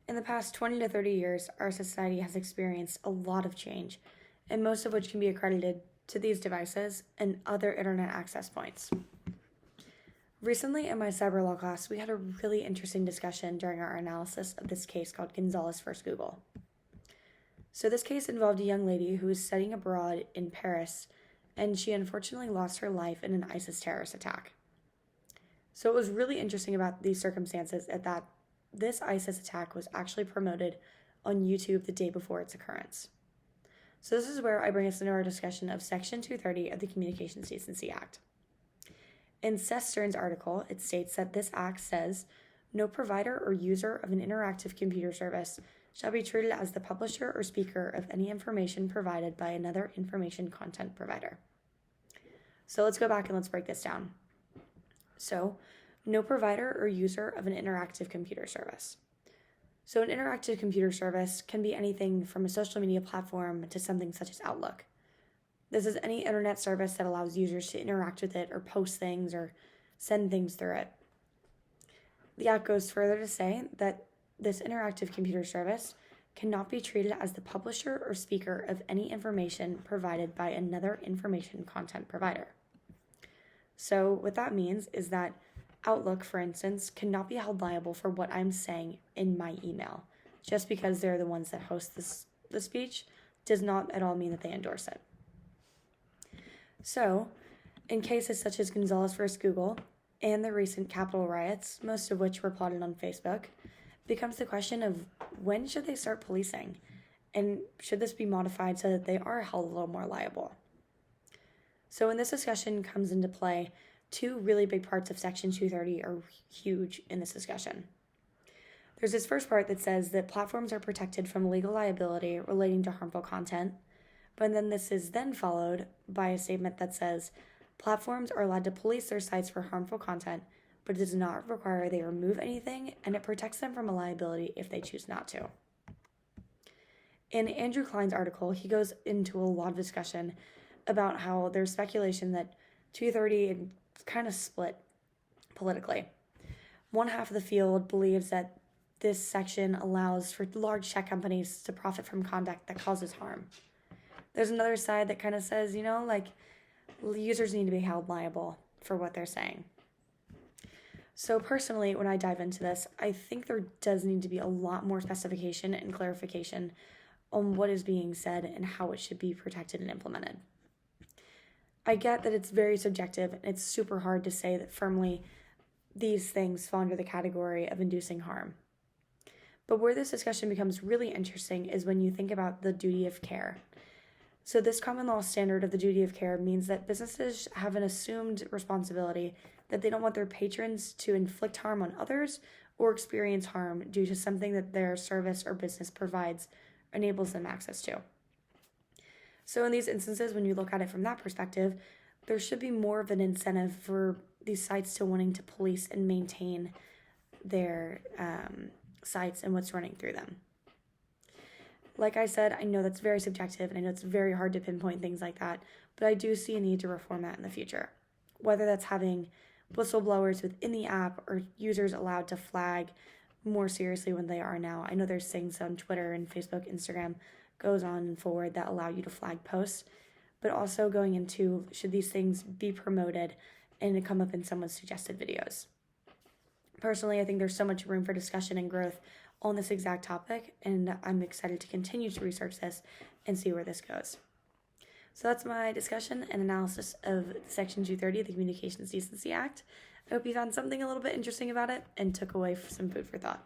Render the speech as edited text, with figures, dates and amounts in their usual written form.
In the past 20 to 30 years, our society has experienced a lot of change, and most of which can be accredited to these devices and other internet access points. Recently, in my cyber law class, we had a really interesting discussion during our analysis of this case called Gonzalez v. Google. So this case involved a young lady who was studying abroad in Paris, and she unfortunately lost her life in an ISIS terrorist attack. So what was really interesting about these circumstances is that this ISIS attack was actually promoted on YouTube the day before its occurrence. So this is where I bring us into our discussion of Section 230 of the Communications Decency Act. In Seth Stern's article, it states that this act says, no provider or user of an interactive computer service shall be treated as the publisher or speaker of any information provided by another information content provider. So let's go back and let's break this down. So, no provider or user of an interactive computer service. So an interactive computer service can be anything from a social media platform to something such as Outlook. This is any internet service that allows users to interact with it or post things or send things through it. The act goes further to say that this interactive computer service cannot be treated as the publisher or speaker of any information provided by another information content provider. So what that means is that Outlook, for instance, cannot be held liable for what I'm saying in my email. Just because they're the ones that host the speech does not at all mean that they endorse it. So, in cases such as Gonzalez v. Google and the recent Capitol riots, most of which were plotted on Facebook, becomes the question of when should they start policing? And should this be modified so that they are held a little more liable? So when this discussion comes into play, two really big parts of Section 230 are huge in this discussion. There's this first part that says that platforms are protected from legal liability relating to harmful content, but then this is then followed by a statement that says platforms are allowed to police their sites for harmful content, but it does not require they remove anything, and it protects them from a liability if they choose not to. In Andrew Klein's article, he goes into a lot of discussion about how there's speculation that 230 kind of split politically. One half of the field believes that this section allows for large tech companies to profit from conduct that causes harm. There's another side that kind of says, users need to be held liable for what they're saying. So personally, when I dive into this, I think there does need to be a lot more specification and clarification on what is being said and how it should be protected and implemented. I get that it's very subjective and it's super hard to say that firmly these things fall under the category of inducing harm. But where this discussion becomes really interesting is when you think about the duty of care. So this common law standard of the duty of care means that businesses have an assumed responsibility that they don't want their patrons to inflict harm on others or experience harm due to something that their service or business provides enables them access to. So in these instances, when you look at it from that perspective, there should be more of an incentive for these sites to wanting to police and maintain their sites and what's running through them. Like I said, I know that's very subjective and I know it's very hard to pinpoint things like that, but I do see a need to reform that in the future. Whether that's having whistleblowers within the app or users allowed to flag more seriously when they are now. I know there's things on Twitter and Facebook, Instagram, goes on and forward that allow you to flag posts, but also going into should these things be promoted and come up in someone's suggested videos. Personally, I think there's so much room for discussion and growth on this exact topic, and I'm excited to continue to research this and see where this goes. So that's my discussion and analysis of Section 230 of the Communications Decency Act. I hope you found something a little bit interesting about it and took away some food for thought.